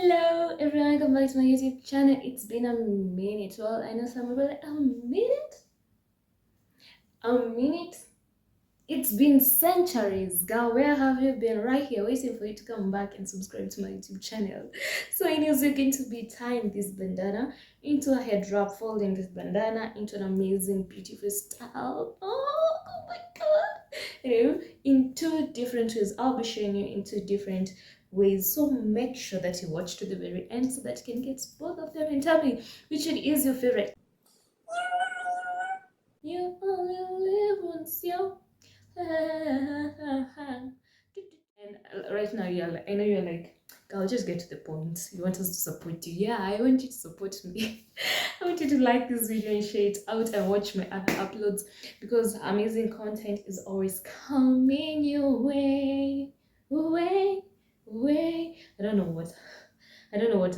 Hello everyone, welcome back to my YouTube channel. It's been a minute. Well, I know some people are like, a minute? A minute? It's been centuries, girl. Where have you been? Right here, waiting for you to come back and subscribe to my YouTube channel. So I know you're going to be tying this bandana into a head wrap, folding this bandana into an amazing, beautiful style. Oh my god! You know, in two different ways. I'll be showing you in two different ways. So make sure that you watch to the very end so that you can get both of them and tell me which one is your favorite. You only live once, yo. And right now, I know you're like, I'll just get to the point. You want us to support you. Yeah, I want you to support me. I want you to like this video and share it out and watch my other uploads because amazing content is always coming your way. Way, way. I don't know what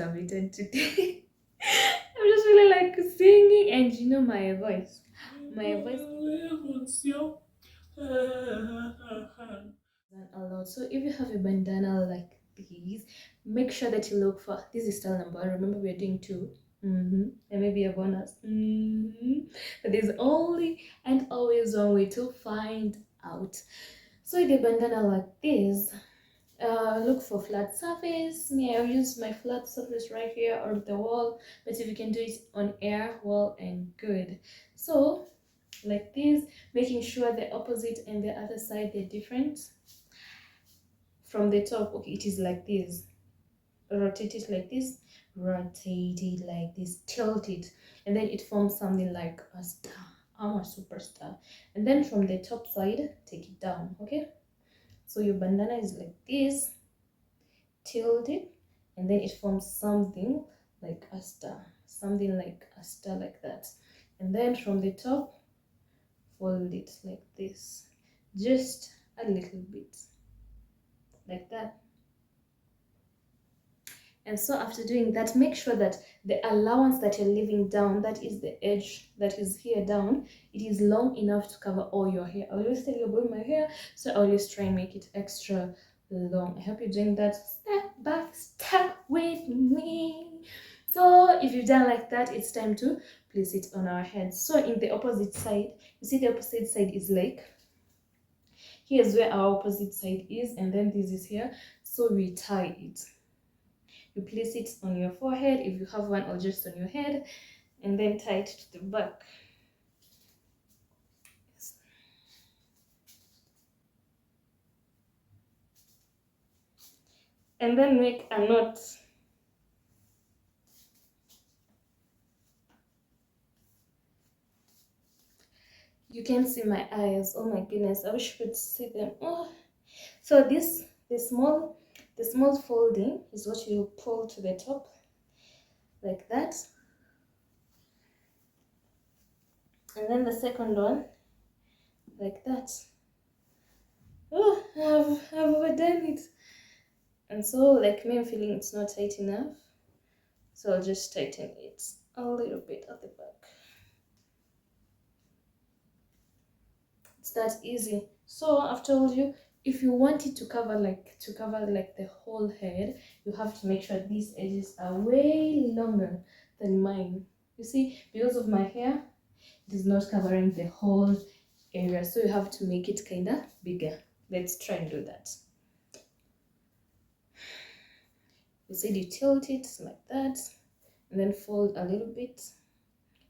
I've eaten today. I'm just really like singing and you know my voice. My voice a lot. So if you have a bandana like these, make sure that you look for this is style number. Remember we're doing 2. And maybe a bonus. But there's only and always one way to find out. So with a bandana like this, look for flat surface. Me, I'll use my flat surface right here or the wall, but if you can do it on air, well and good. So like this, making sure the opposite and the other side they're different. From the top, okay, it is like this. Rotate it like this, rotate it like this, tilt it, and then it forms something like a star. I'm a superstar. And then from the top side, take it down. Okay, so your bandana is like this, tilt it, and then it forms something like a star, something like a star like that. And then from the top, fold it like this, just a little bit like that. And so after doing that, make sure that the allowance that you're leaving down, that is the edge that is here down, it is long enough to cover all your hair. I always tell you about my hair, so I always try and make it extra long. I hope you're doing that step by step with me. So if you've done like that, it's time to place it on our heads. So in the opposite side, you see the opposite side is like, here's where our opposite side is, and then this is here. So we tie it. You place it on your forehead if you have one, or just on your head, and then tie it to the back. And then make a knot. You can see my eyes. Oh my goodness, I wish you could see them. Oh. So this the small folding is what you pull to the top like that, and then the second one like that. Oh, I've overdone it. And so like me, I'm feeling it's not tight enough, so I'll just tighten it a little bit at the back. It's that easy. So I've told you, if you want it to cover like the whole head, you have to make sure these edges are way longer than mine. You see, because of my hair, it is not covering the whole area, so you have to make it kind of bigger. Let's try and do that. You said you tilt it like that, and then fold a little bit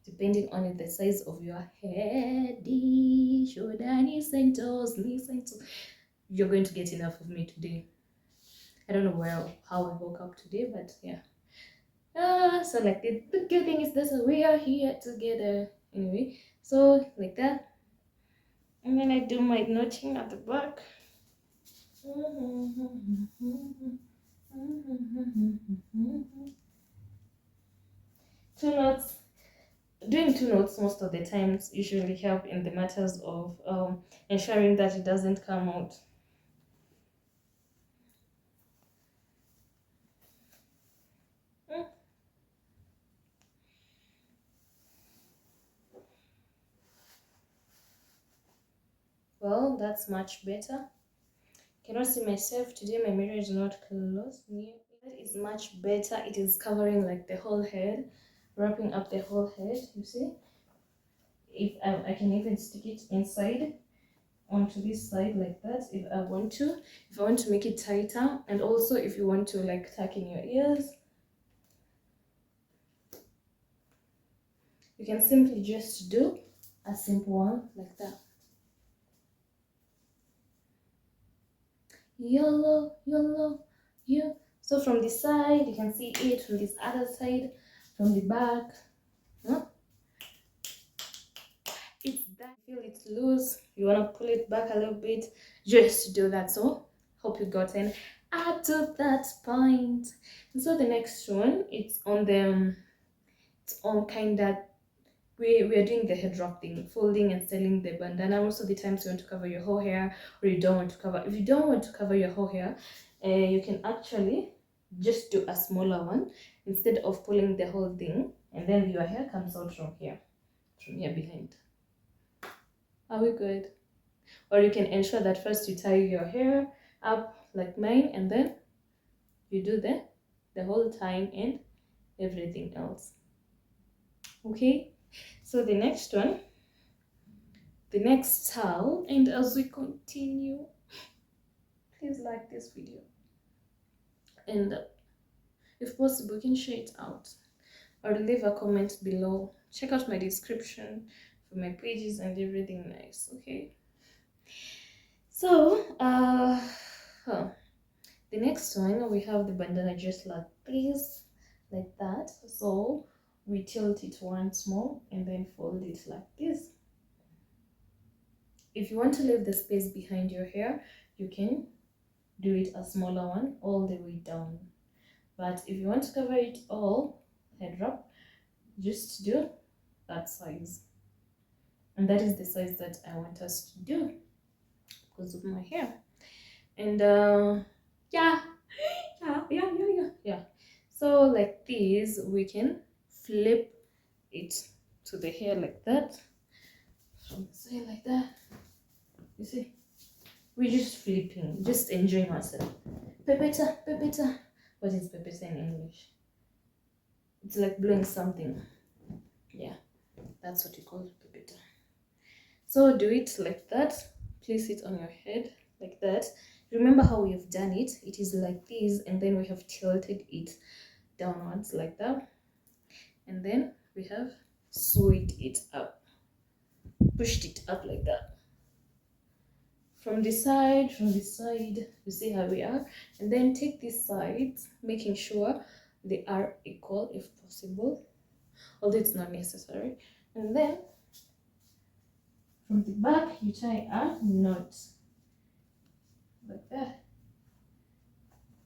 depending on the size of your head. Shoulder, knees and toes, knees and toes. You're going to get enough of me today. I don't know how I woke up today, but yeah. So like the good thing is this, we are here together anyway. So like that, and then I do my notching at the back. Two knots. Doing 2 knots most of the times usually help in the matters of ensuring that it doesn't come out. Well, that's much better. Cannot see myself today. My mirror is not close. That is much better. It is covering like the whole head, wrapping up the whole head. You see, if I can even stick it inside onto this side like that if I want to, if I want to make it tighter, and also if you want to like tuck in your ears, you can simply just do a simple one like that. YOLO, YOLO, you. So from this side you can see it, from this other side, from the back. Huh? It's that, feel it's loose, you want to pull it back a little bit, just do that. So hope you gotten up to that point. And so the next one, it's on the, it's on kind of, we are doing the head wrap thing, folding and styling the bandana. Most of the times you want to cover your whole hair, or you don't want to cover. If you don't want to cover your whole hair, you can actually just do a smaller one instead of pulling the whole thing, and then your hair comes out from here behind. Are we good? Or you can ensure that first you tie your hair up like mine, and then you do the whole tying and everything else. Okay, so the next one, the next style, and as we continue, please like this video, and if possible you can share it out or leave a comment below. Check out my description for my pages and everything nice. Okay, so the next one, we have the bandana just like this, like that. So we tilt it once more and then fold it like this. If you want to leave the space behind your hair, you can do it a smaller one all the way down. But if you want to cover it all, head wrap, just do that size. And that is the size that I want us to do because of my hair. And yeah. So like this, we can flip it to the hair like that, from the side like that. You see, we're just flipping, just enjoying ourselves. Pepeta, pepeta. What is pepeta in English? It's like blowing something. Yeah, that's what you call pepeta. So do it like that. Place it on your head like that. Remember how we have done it. It is like this, and then we have tilted it downwards like that, and then we have sewed it up, pushed it up like that from the side, you see how we are. And then take these sides, making sure they are equal if possible, although it's not necessary. And then from the back you tie a knot like that.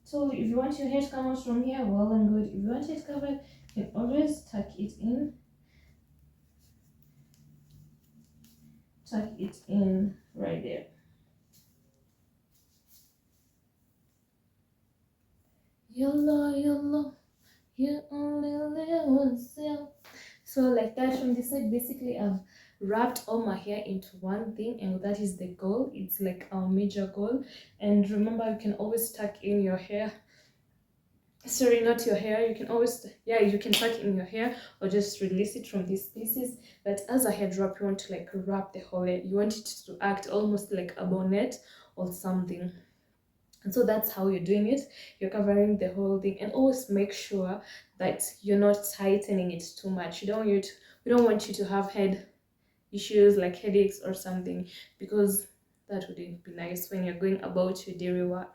So if you want your hair to come out from here, well and good. If you want it covered, you can always tuck it in. Tuck it in right there. YOLO, YOLO, you only live once. So like that from this side, basically I've wrapped all my hair into one thing, and that is the goal. It's like our major goal. And remember, you can always tuck in your hair, sorry, not your hair, you can always, yeah, you can tuck in your hair or just release it from these pieces. But as a head wrap, you want to like wrap the whole hair, you want it to act almost like a bonnet or something. And so that's how you're doing it. You're covering the whole thing, and always make sure that you're not tightening it too much. We don't want you to have head issues like headaches or something, because that wouldn't be nice when you're going about your daily work.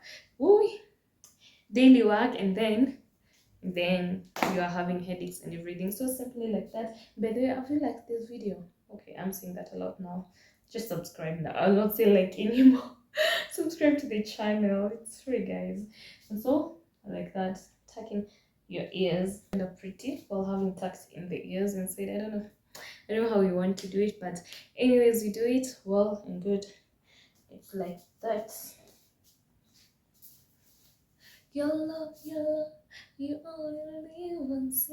And then you are having headaches and everything. So simply like that. By the way, I feel like this video, okay, I'm saying that a lot now. Just subscribe now. I'll not say like anymore. Subscribe to the channel, it's free, guys. And so like that, tucking your ears kind of pretty while having tucked in the ears inside. I don't know how you want to do it, but anyways, you do it well and good. It's like that. YOLO, YOLO, you only live once.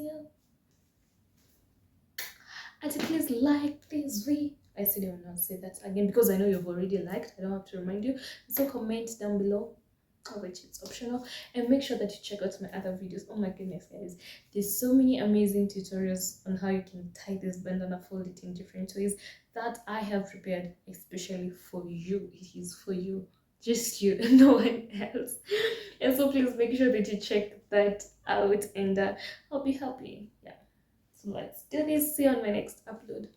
And please like this video. I said I will not say that again because I know you've already liked. I don't have to remind you. So comment down below which is optional. And make sure that you check out my other videos. Oh my goodness, guys, there's so many amazing tutorials on how you can tie this bandana, fold it in different ways, that I have prepared especially for you. It is for you, just you, no one else. And so please make sure that you check that out, and I'll be happy. Yeah, so let's do this. See you on my next upload.